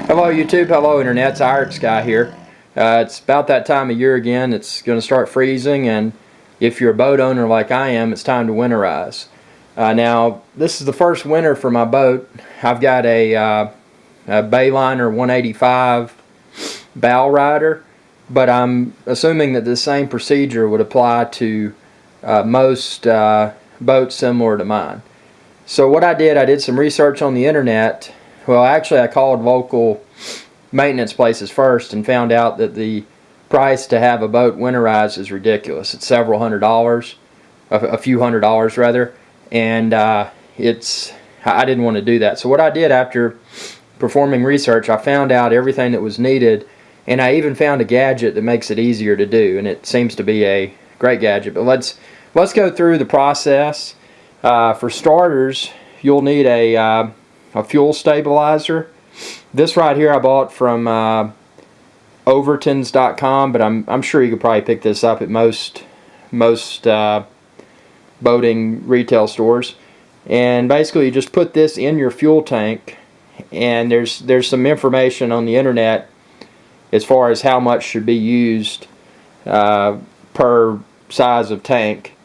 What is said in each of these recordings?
Hello YouTube, hello Internet, it's Irish Guy here. It's about that time of year again. It's going to start freezing, and if you're a boat owner like I am, it's time to winterize. Now, this is the first winter for my boat. I've got a Bayliner 185 bow rider, but I'm assuming that the same procedure would apply to most boats similar to mine. So what I did some research on the internet. Well, actually I called local maintenance places first and found out that the price to have a boat winterized is ridiculous. It's several $100s, a few $100s rather, and I didn't want to do that. So what I did after performing research, I found out everything that was needed, and I even found a gadget that makes it easier to do, and it seems to be a great gadget. But let's go through the process. For starters, you'll need a fuel stabilizer. This right here I bought from overtons.com, but I'm sure you could probably pick this up at most boating retail stores. And basically you just put this in your fuel tank, and there's some information on the internet as far as how much should be used per size of tank,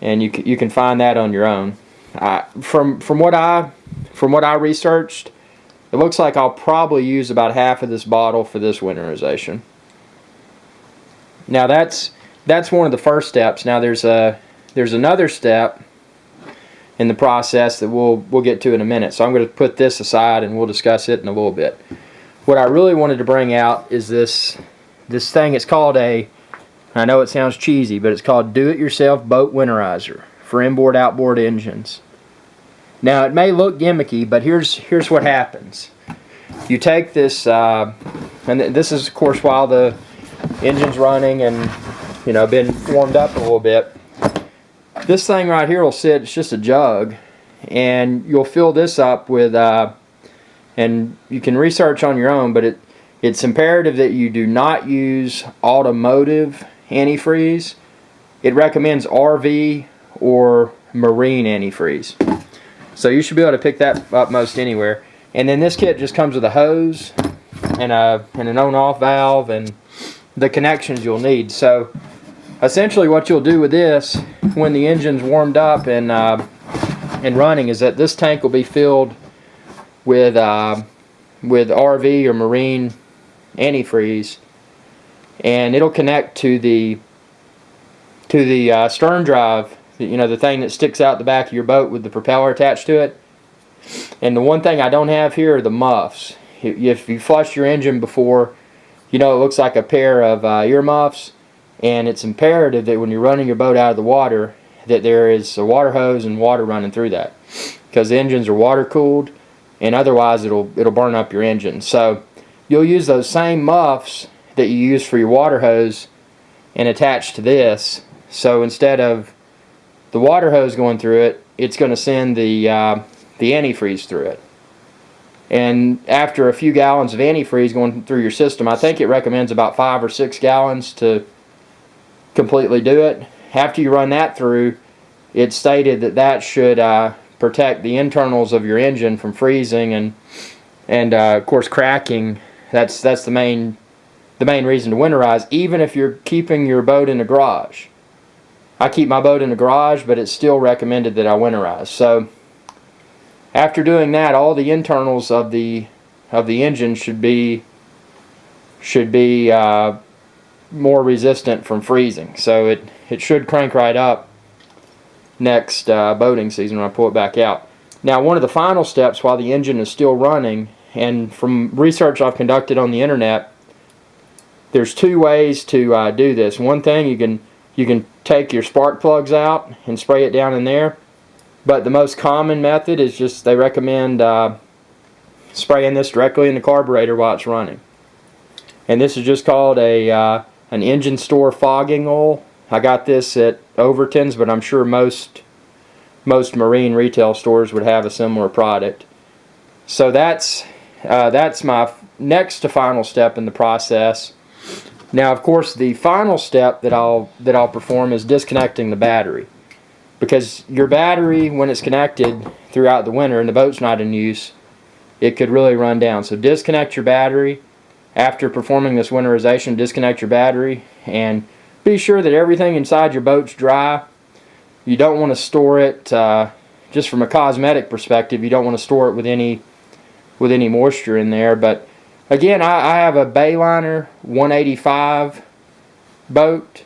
and you can find that on your own. From what I researched, it looks like I'll probably use about half of this bottle for this winterization. Now that's one of the first steps. Now there's another step in the process that we'll get to in a minute. So I'm going to put this aside and we'll discuss it in a little bit. What I really wanted to bring out is this thing. It's called I know it sounds cheesy, but it's called Do-It-Yourself Boat Winterizer for inboard-outboard engines. Now it may look gimmicky, but here's what happens. You take this, and this is of course while the engine's running and been warmed up a little bit. This thing right here will sit. It's just a jug, and you'll fill this up with, and you can research on your own, but it's imperative that you do not use automotive antifreeze. It recommends RV or marine antifreeze. So you should be able to pick that up most anywhere. And then this kit just comes with a hose and an on-off valve and the connections you'll need. So essentially what you'll do with this when the engine's warmed up and running is that this tank will be filled with RV or marine antifreeze, and it'll connect to the stern drive, the thing that sticks out the back of your boat with the propeller attached to it. And the one thing I don't have here are the muffs. If you flushed your engine before, it looks like a pair of ear muffs, and it's imperative that when you're running your boat out of the water that there is a water hose and water running through that, because the engines are water cooled, and otherwise it'll burn up your engine. So you'll use those same muffs that you use for your water hose and attach to this. So instead of the water hose going through it, it's going to send the antifreeze through it. And after a few gallons of antifreeze going through your system, I think it recommends about 5 or 6 gallons to completely do it. After you run that through, it's stated that should protect the internals of your engine from freezing and of course cracking. That's the main reason to winterize, even if you're keeping your boat in a garage. I keep my boat in a garage, but it's still recommended that I winterize. So after doing that, all the internals of the engine should be more resistant from freezing. So it should crank right up next boating season when I pull it back out. Now, one of the final steps while the engine is still running, and from research I've conducted on the internet, there's 2 ways to do this. One thing, you can take your spark plugs out and spray it down in there, but the most common method is just they recommend spraying this directly in the carburetor while it's running. And this is just called an engine store fogging oil. I got this at Overton's, but I'm sure most marine retail stores would have a similar product. So that's my next to final step in the process. Now, of course, the final step that I'll perform is disconnecting the battery, because your battery, when it's connected throughout the winter and the boat's not in use, it could really run down. So disconnect your battery after performing this winterization. Disconnect your battery and be sure that everything inside your boat's dry. You don't want to store it, just from a cosmetic perspective, you don't want to store it with any moisture in there. But again, I have a Bayliner 185 boat,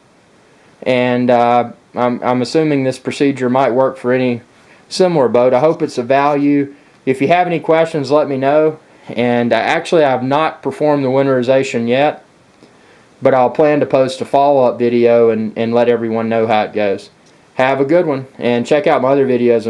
and I'm assuming this procedure might work for any similar boat. I hope it's of value. If you have any questions, let me know. And actually, I have not performed the winterization yet, but I'll plan to post a follow-up video and let everyone know how it goes. Have a good one, and check out my other videos.